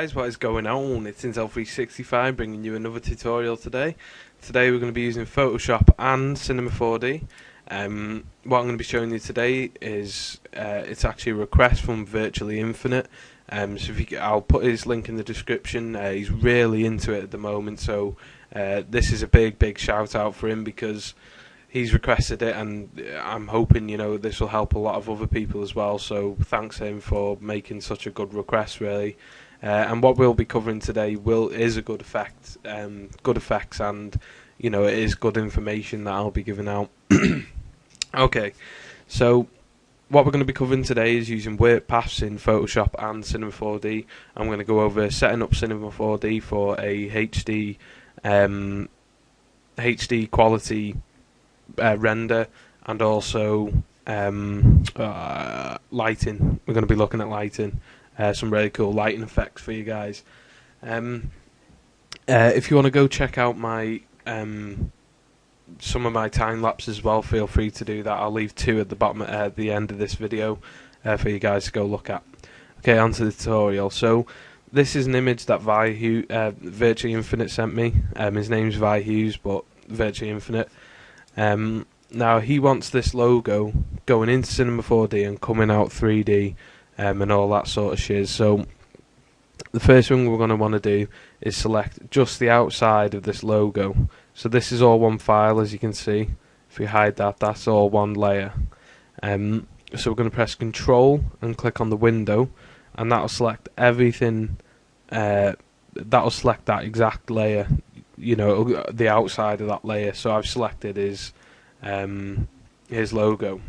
guys, what is going on? It's Cinema4D bringing you another tutorial today. Today we're going to be using Photoshop and Cinema4D. What I'm going to be showing you today is it's actually a request from Virtually Infinite. So I'll put his link in the description. He's really into it at the moment, so this is a big shout out for him because he's requested it, and I'm hoping this will help a lot of other people as well. So thanks him for making such a good request, really. And what we'll be covering today is a good effect, good effects, and it is good information that I'll be giving out. Okay, so what we're going to be covering today is using work paths in Photoshop and Cinema4D. I'm going to go over setting up Cinema4D for a HD quality render, and also lighting. We're going to be looking at lighting, some really cool lighting effects for you guys. If you want to go check out my some of my time lapses as well, feel free to do that. I'll leave two at the bottom at the end of this video for you guys to go look at. Okay, on to the tutorial. So this is an image that Virtually Infinite sent me. His name's Vi Hughes, but Virtually Infinite. Now he wants this logo going into Cinema4D and coming out 3D and all that sort of shiz. So the first thing we're going to want to do is select just the outside of this logo. So this is all one file, as you can see. If we hide that, that's all one layer. So we're going to press Control and click on the window, and that'll select everything. That'll select that exact layer, the outside of that layer. So I've selected his logo,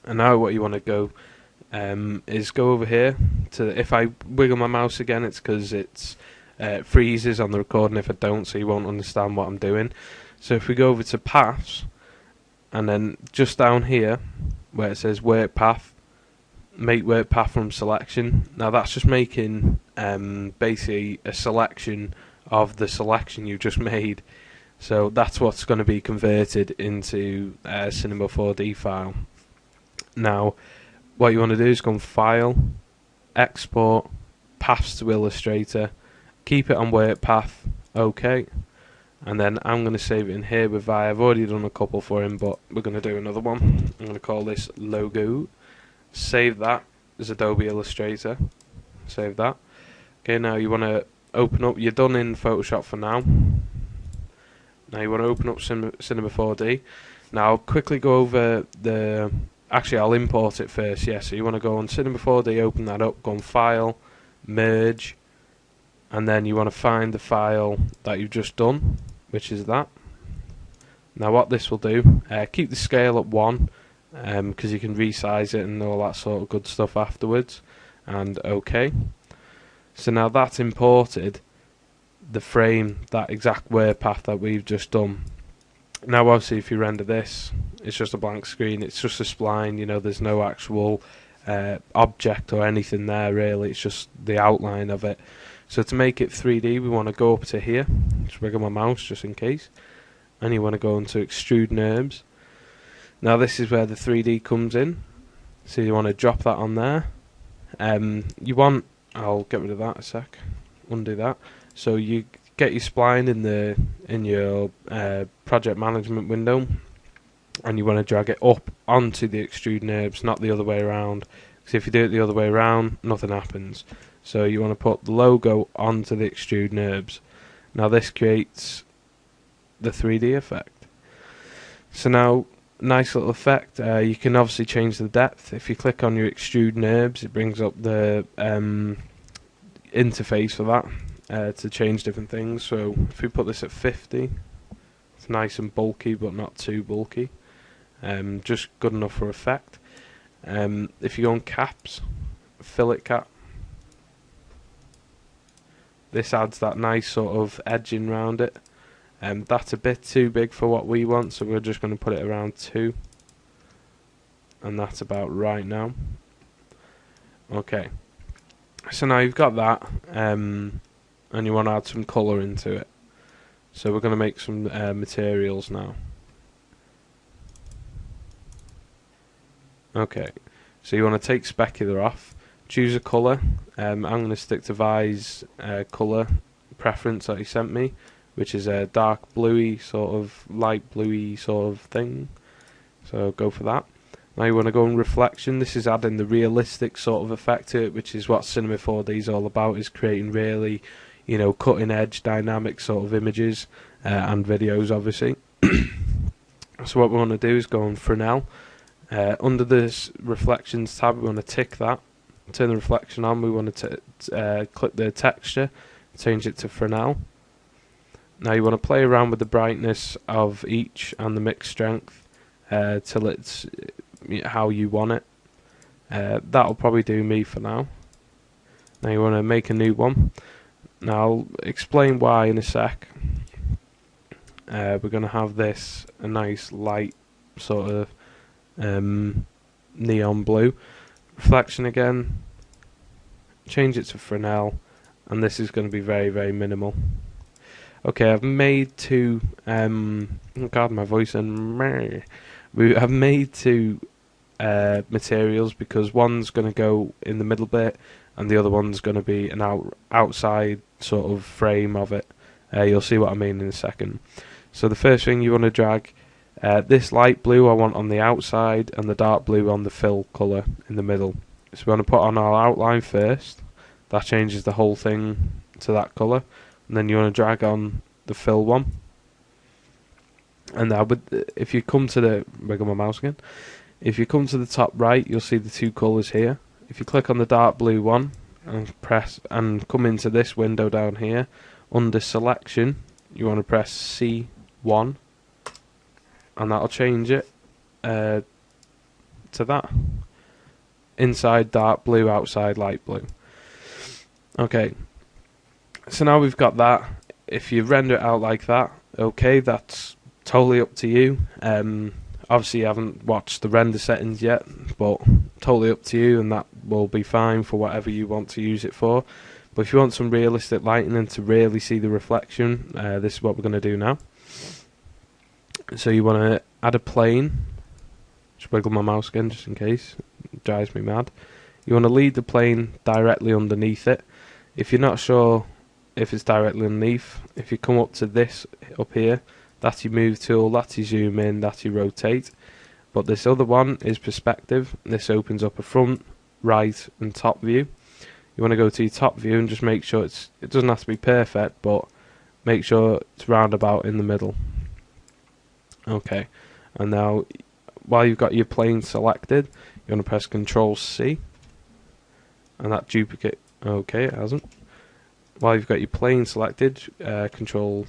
and now what you want to go is go over here to. If I wiggle my mouse again, it's because it's freezes on the recording if I don't, so you won't understand what I'm doing. So if we go over to paths, and then just down here where it says work path, make work path from selection. Now that's just making basically a selection of the selection you just made. So that's what's going to be converted into a Cinema4D file. Now what you want to do is go on File, Export, Paths to Illustrator, keep it on work path, OK, and then I'm going to save it in here with Vi. I've already done a couple for him, but we're going to do another one. I'm going to call this logo. Save that as Adobe Illustrator. Save that. Okay, now you want to open up. You're done in Photoshop for now. Now you want to open up Cinema4D. Now I'll quickly go over the. Actually, I'll import it first. Yeah, so you want to go on Cinema4D, open that up, go on File, Merge, and then you want to find the file that you've just done, which is that. Now what this will do, keep the scale at 1, because you can resize it and all that sort of good stuff afterwards, and OK. So now that's imported the frame, that exact work path that we've just done. Now obviously if you render this, it's just a blank screen, it's just a spline, there's no actual object or anything there really, it's just the outline of it. So to make it 3D, we want to go up to here, just wiggle my mouse just in case, and you want to go into Extrude NURBS. Now this is where the 3D comes in, so you want to drop that on there. I'll get rid of that a sec, undo that. So you get your spline in your project management window, and you want to drag it up onto the Extrude NURBS, not the other way around, because if you do it the other way around, nothing happens. So you want to put the logo onto the Extrude NURBS. Now this creates the 3D effect. So now, nice little effect. You can obviously change the depth. If you click on your Extrude NURBS, it brings up the interface for that to change different things. So if we put this at 50, it's nice and bulky but not too bulky. Just good enough for effect. If you go on caps, fillet cap, this adds that nice sort of edging around it. That's a bit too big for what we want, so we're just going to put it around 2, and that's about right now. Okay, so now you've got that, and you want to add some colour into it. So we're going to make some materials now. Okay, so you want to take specular off, choose a colour. I'm going to stick to Vi's colour preference that he sent me, which is a dark bluey, sort of light bluey sort of thing. So go for that. Now you want to go on reflection. This is adding the realistic sort of effect to it, which is what Cinema4D is all about, is creating really, cutting edge dynamic sort of images and videos, obviously. So what we want to do is go on Fresnel. Under this reflections tab, we want to tick that, turn the reflection on. We want to click the texture, change it to Fresnel. Now you want to play around with the brightness of each and the mix strength till it's how you want it. That'll probably do me for now. Now you want to make a new one. Now I'll explain why in a sec. We're going to have this a nice light sort of neon blue. Reflection again, change it to Fresnel, and this is going to be very, very minimal. Okay, I've made two oh god, my voice and I've made two materials, because one's going to go in the middle bit and the other one's going to be an outside sort of frame of it. You'll see what I mean in a second. So the first thing you want to drag this light blue I want on the outside and the dark blue on the fill colour in the middle. So we want to put on our outline first. That changes the whole thing to that colour. And then you want to drag on the fill one. And now, if you come to the, wiggle my mouse again. If you come to the top right, you'll see the two colours here. If you click on the dark blue one and press and come into this window down here, under selection, you want to press C1, and that'll change it to that. Inside dark blue, outside light blue. Okay, so now we've got that. If you render it out like that, okay, that's totally up to you. Obviously you haven't watched the render settings yet, but totally up to you, and that will be fine for whatever you want to use it for. But if you want some realistic lighting and to really see the reflection, this is what we're going to do now. So you want to add a plane. Just wiggle my mouse again just in case. It drives me mad. You want to lead the plane directly underneath it. If you're not sure if it's directly underneath, if you come up to this up here, that's your move tool, that's your zoom in, that's your rotate. But this other one is perspective. This opens up a front, right and top view. You want to go to your top view and just make sure it doesn't have to be perfect, but make sure it's roundabout in the middle. Okay, and now while you've got your plane selected, you want to press Control C, and that duplicate. Okay, it hasn't. While you've got your plane selected, Control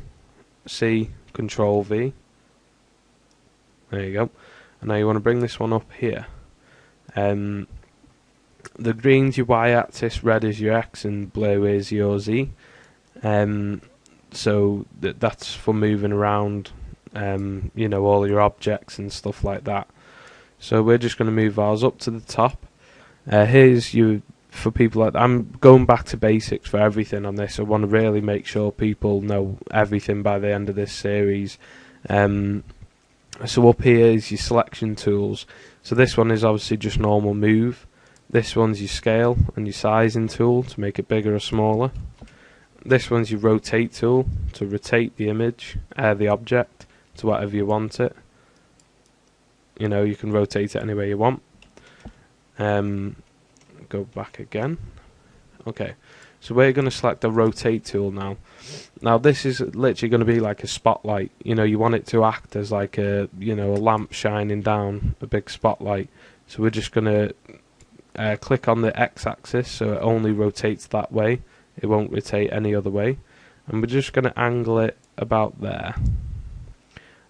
C, Control V. There you go. And now you want to bring this one up here. The green's your y-axis, red is your x, and blue is your z. So that's for moving around, all your objects and stuff like that. So we're just going to move ours up to the top. Here's you for people like that. I'm going back to basics for everything on this. I want to really make sure people know everything by the end of this series. So up here is your selection tools. So this one is obviously just normal move. This one's your scale and your sizing tool to make it bigger or smaller. This one's your rotate tool to rotate the image, the object, to whatever you want it. You can rotate it any way you want. Go back again. Okay, so we're going to select the rotate tool now. Now this is literally going to be like a spotlight. You want it to act as like a a lamp shining down a big spotlight. So we're just going to click on the x-axis, so it only rotates that way. It won't rotate any other way. And we're just going to angle it about there.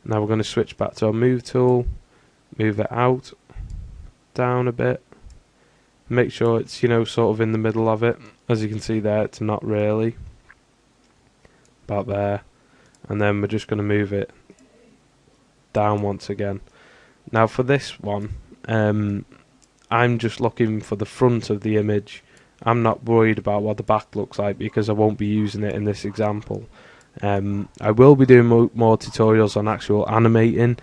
Now we're going to switch back to our move tool, move it out, down a bit. Make sure it's sort of in the middle of it. As you can see there, it's not really. About there. And then we're just going to move it down once again. Now for this one, I'm just looking for the front of the image. I'm not worried about what the back looks like because I won't be using it in this example. I will be doing more tutorials on actual animating,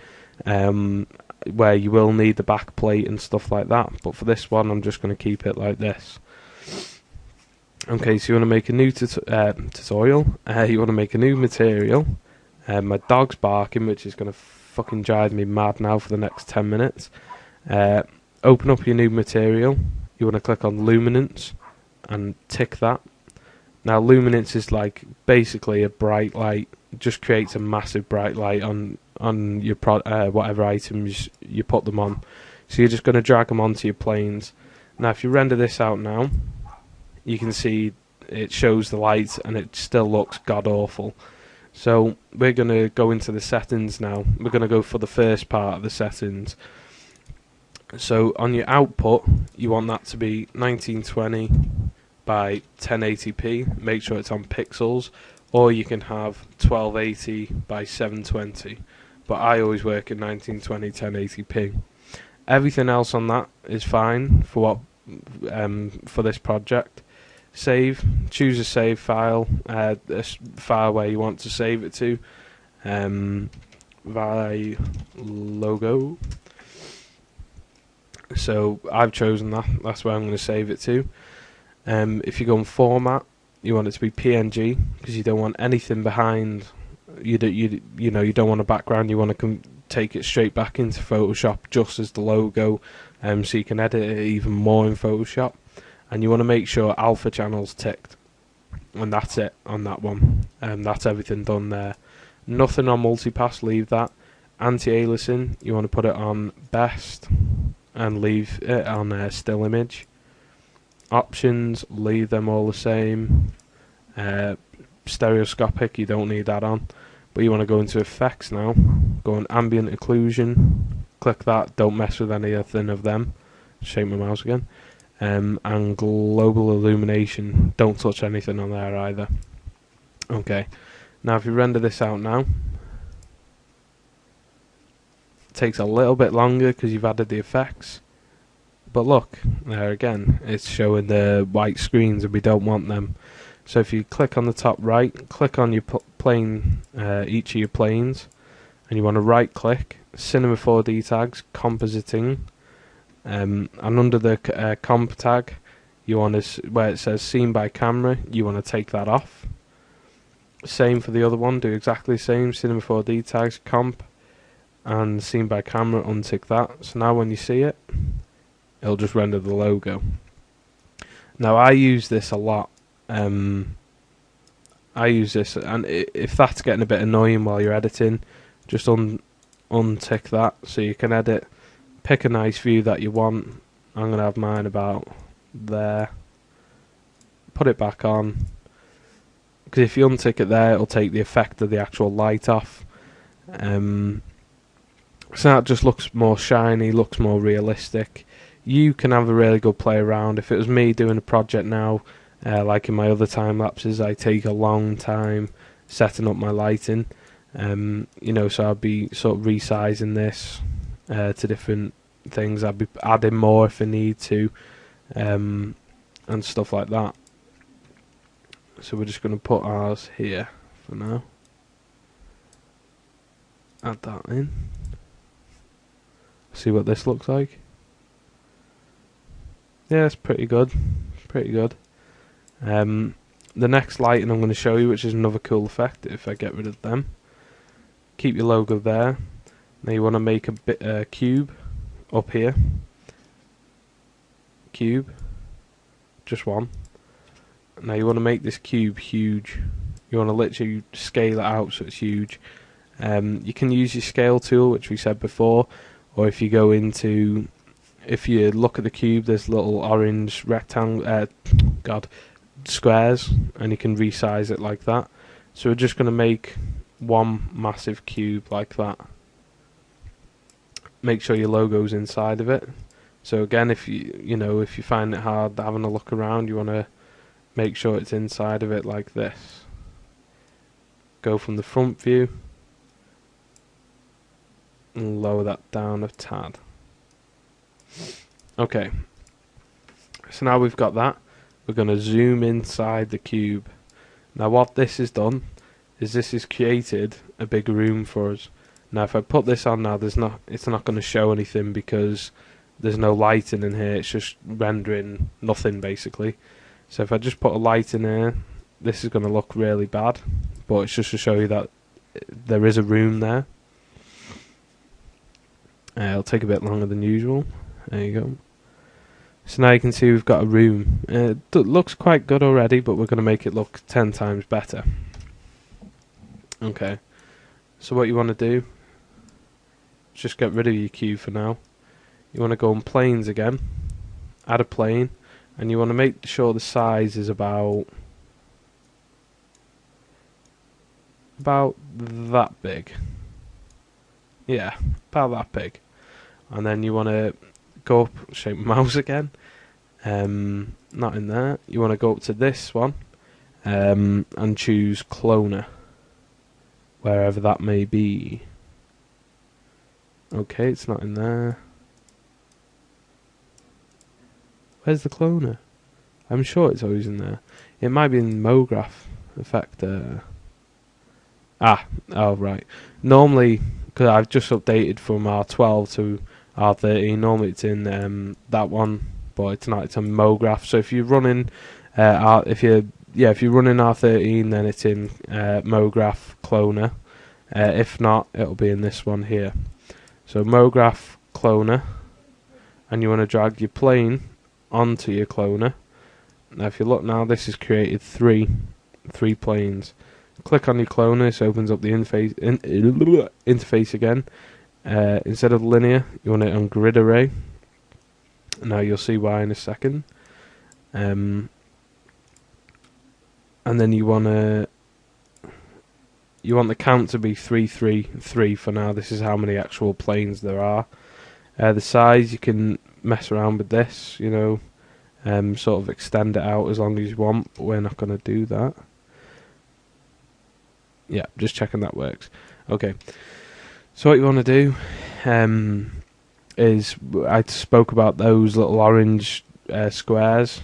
where you will need the back plate and stuff like that. But for this one, I'm just going to keep it like this. Okay, so you want to make a new tutorial. You want to make a new material. My dog's barking, which is going to fucking drive me mad now for the next 10 minutes. Open up your new material. You want to click on luminance and tick that. Now luminance is like basically a bright light. It just creates a massive bright light on your whatever items you put them on. So you're just going to drag them onto your planes. Now if you render this out now, you can see it shows the light and it still looks god awful. So we're going to go into the settings now. We're going to go for the first part of the settings. So on your output, you want that to be 1920 by 1080p. Make sure it's on pixels, or you can have 1280 by 720. But I always work in 1920 1080p. Everything else on that is fine for for this project. Save. Choose a save file. A file where you want to save it to. By logo. So I've chosen that. That's where I'm going to save it to. If you go on format, you want it to be PNG because you don't want anything behind. You don't want a background. You want to take it straight back into Photoshop just as the logo, so you can edit it even more in Photoshop. And you want to make sure alpha channel's ticked, and that's it on that one. That's everything done there. Nothing on multipass. Leave that. Anti-aliasing, you want to put it on best and leave it on still image. Options, leave them all the same. Stereoscopic, you don't need that on. But you want to go into effects now. Go on ambient occlusion. Click that. Don't mess with anything of them. Shake my mouse again. And global illumination. Don't touch anything on there either. Okay. Now if you render this out now, it takes a little bit longer because you've added the effects. But look, there again, it's showing the white screens and we don't want them. So if you click on the top right, click on your plane, each of your planes, and you want to right click, Cinema4D tags, compositing, and under the comp tag, you want to, where it says seen by camera, you want to take that off. Same for the other one, do exactly the same, Cinema4D tags, comp, and seen by camera, untick that. So now when you see it, it'll just render the logo. Now I use this a lot. I use this, and if that's getting a bit annoying while you're editing, just untick that so you can edit. Pick a nice view that you want. I'm going to have mine about there. Put it back on, because if you untick it there, it'll take the effect of the actual light off. So that just looks more shiny, looks more realistic. You can have a really good play around. If it was me doing a project now, like in my other time lapses, I take a long time setting up my lighting. So I'd be sort of resizing this to different things. I'd be adding more if I need to, and stuff like that. So we're just going to put ours here for now. Add that in. See what this looks like. Yeah, it's pretty good. Pretty good. The next lighting I'm going to show you, which is another cool effect, if I get rid of them. Keep your logo there. Now you want to make a cube up here. Cube. Just one. Now you want to make this cube huge. You want to literally scale it out so it's huge. You can use your scale tool, which we said before, or if you go into, if you look at the cube, there's little orange rectangle, squares, and you can resize it like that. So we're just going to make one massive cube like that. Make sure your logo's inside of it. So again, if you find it hard having a look around, you want to make sure it's inside of it like this. Go from the front view and lower that down a tad. Okay, so now we've got that. We're going to zoom inside the cube. Now what this has done is this has created a big room for us. Now if I put this on now, it's not going to show anything because there's no lighting in here. It's just rendering nothing basically. So if I just put a light in here, this is going to look really bad, but it's just to show you that there is a room there. It'll take a bit longer than usual. There you go. So now you can see we've got a room. It looks quite good already, but we're going to make it look 10 times better. Okay, so what you want to do, just get rid of your cube for now. You want to go on planes again, add a plane, and you want to make sure the size is about that big. Yeah, about that big. And then you want to go up, shape mouse again, not in there. You want to go up to this one, and choose cloner, wherever that may be. Okay, it's not in there. Where's the cloner? I'm sure it's always in there. It might be in MoGraph effect. Oh right. Normally, because I've just updated from R12 to R13. Normally it's in that one, but it's not. It's on MoGraph. So if you're running, if you're running R13, then it's in MoGraph cloner. If not, it'll be in this one here. So MoGraph cloner, and you want to drag your plane onto your cloner. Now if you look now, this has created three planes. Click on your cloner, this opens up the interface again. Instead of linear, you want it on grid array. Now you'll see why in a second. And then you want the count to be 333 for now. This is how many actual planes there are. The size, you can mess around with this, you know, sort of extend it out as long as you want, but we're not going to do that. Yeah, just checking that works. Okay, so what you want to do is, I spoke about those little orange squares.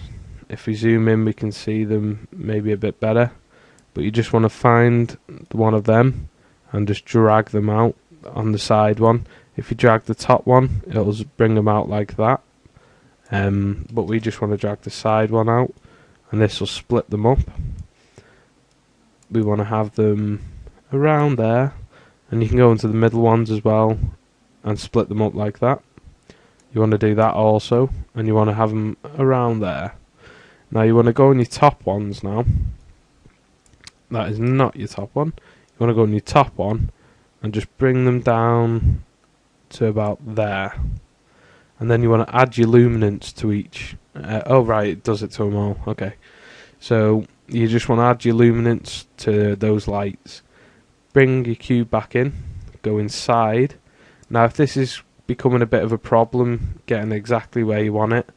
If we zoom in, we can see them maybe a bit better, but you just want to find one of them and just drag them out on the side one. If you drag the top one, it'll bring them out like that, but we just want to drag the side one out, and this will split them up. We want to have them around there, and you can go into the middle ones as well and split them up like that. You want to do that also, and you want to have them around there. Now you want to go on your top ones now. That is not your top one. You want to go on your top one and just bring them down to about there, and then you want to add your luminance to each. Oh right, it does it to them all. Okay, so you just want to add your luminance to those lights. Bring your cube back in, go inside. Now if this is becoming a bit of a problem getting exactly where you want it,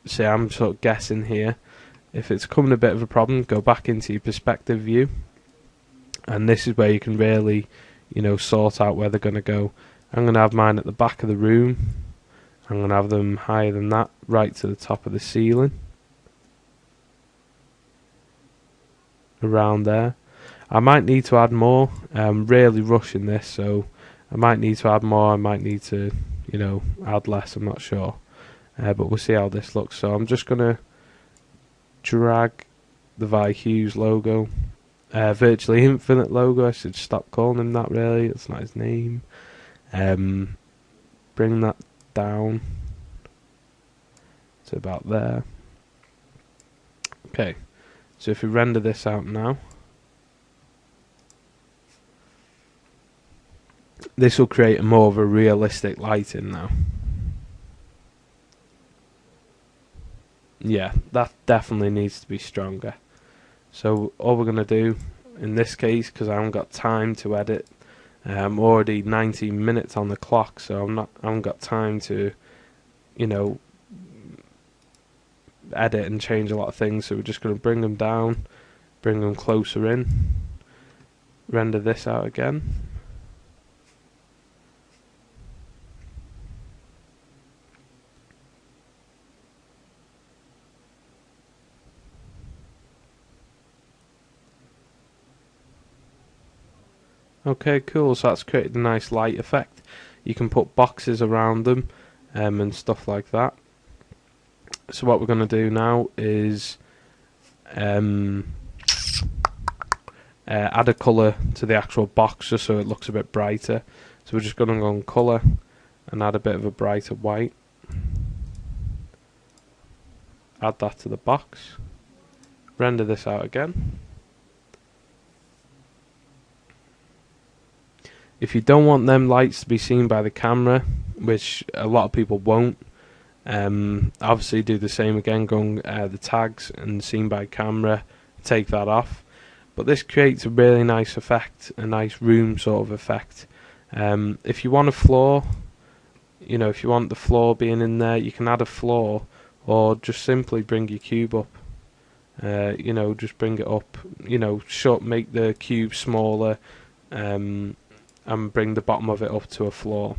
say I'm sort of guessing here, if it's becoming a bit of a problem, go back into your perspective view, and this is where you can really, you know, sort out where they're going to go. I'm going to have mine at the back of the room. I'm going to have them higher than that, right to the top of the ceiling. Around there. I might need to add more. I'm really rushing this, so I might need to add more. I might need to, you know, add less. I'm not sure, but we'll see how this looks. So I'm just gonna drag the Vi Hughes logo, Virtually Infinite logo. I should stop calling him that. Really, it's not his name. Bring that down to about there. Okay. So if we render this out now, this will create a more of a realistic lighting now. Yeah, that definitely needs to be stronger. So all we're going to do in this case, because I haven't got time to edit, I'm already 19 minutes on the clock, so I haven't got time to, you know, edit and change a lot of things. So we're just going to bring them down, bring them closer in, render this out again. Okay, cool. So that's created a nice light effect. You can put boxes around them and stuff like that. So what we're going to do now is add a colour to the actual box just so it looks a bit brighter. So we're just going to go on colour and add a bit of a brighter white. Add that to the box. Render this out again. If you don't want them lights to be seen by the camera, which a lot of people won't, obviously do the same again, going the tags and seen by camera, take that off. But this creates a really nice effect, a nice room sort of effect. If you want a floor, you know, if you want the floor being in there, you can add a floor, or just simply bring your cube up. You know, just bring it up, you know, make the cube smaller, and bring the bottom of it up to a floor.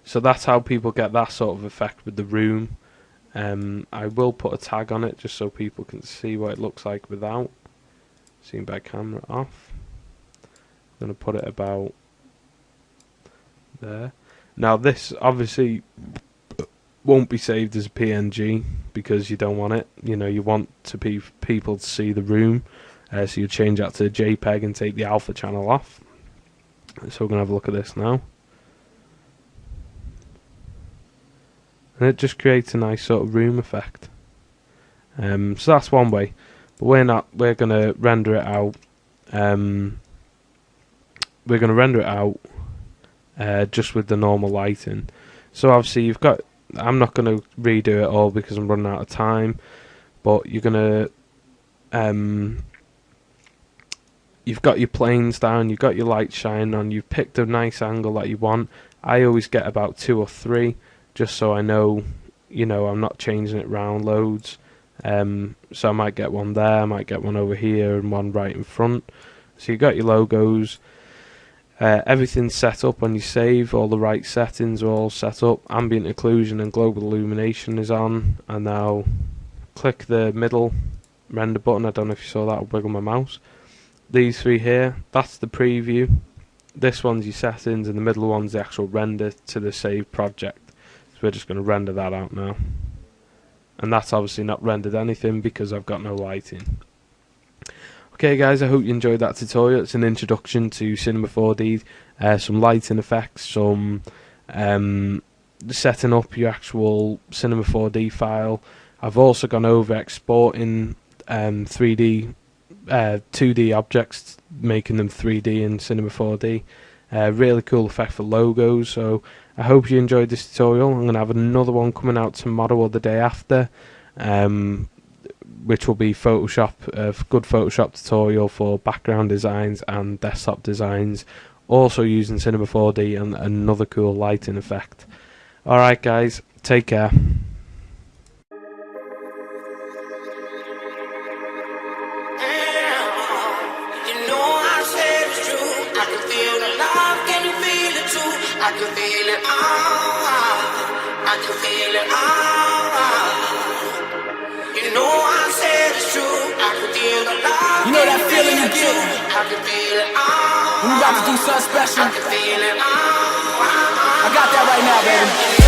So that's how people get that sort of effect with the room. I will put a tag on it just so people can see what it looks like without. Seen by camera off. I'm going to put it about there. Now this obviously won't be saved as a PNG because you don't want it. You know, you want people to see the room. So you change that to JPEG and take the alpha channel off. So we're going to have a look at this now. And it just creates a nice sort of room effect. So that's one way. But we're going to render it out. We're going to render it out just with the normal lighting. So obviously you've got, I'm not going to redo it all because I'm running out of time. But you're going to, you've got your planes down, you've got your light shining on, you've picked a nice angle that you want. I always get about 2 or 3, just so I know, you know, I'm not changing it round loads. So I might get one there, I might get one over here, and one right in front. So you've got your logos. Everything's set up when you save, all the right settings are all set up. Ambient occlusion and global illumination is on. And now click the middle render button. I don't know if you saw that, I'll wiggle my mouse. These 3 here, that's the preview. This one's your settings, and the middle one's the actual render to the saved project. So we're just going to render that out now. And that's obviously not rendered anything because I've got no lighting. Okay guys, I hope you enjoyed that tutorial. It's an introduction to Cinema4D, some lighting effects, some setting up your actual Cinema4D file. I've also gone over exporting 2D objects, making them 3D in Cinema4D. Really cool effect for logos. So I hope you enjoyed this tutorial. I'm going to have another one coming out tomorrow or the day after, which will be Photoshop, a good Photoshop tutorial for background designs and desktop designs, also using Cinema4D and another cool lighting effect. Alright guys, take care. I can feel it, I can feel it, you know I said it's true, I can feel the love. You know that feeling you get? I can feel it, when you about to do something special? I can feel it, I got that right now, baby.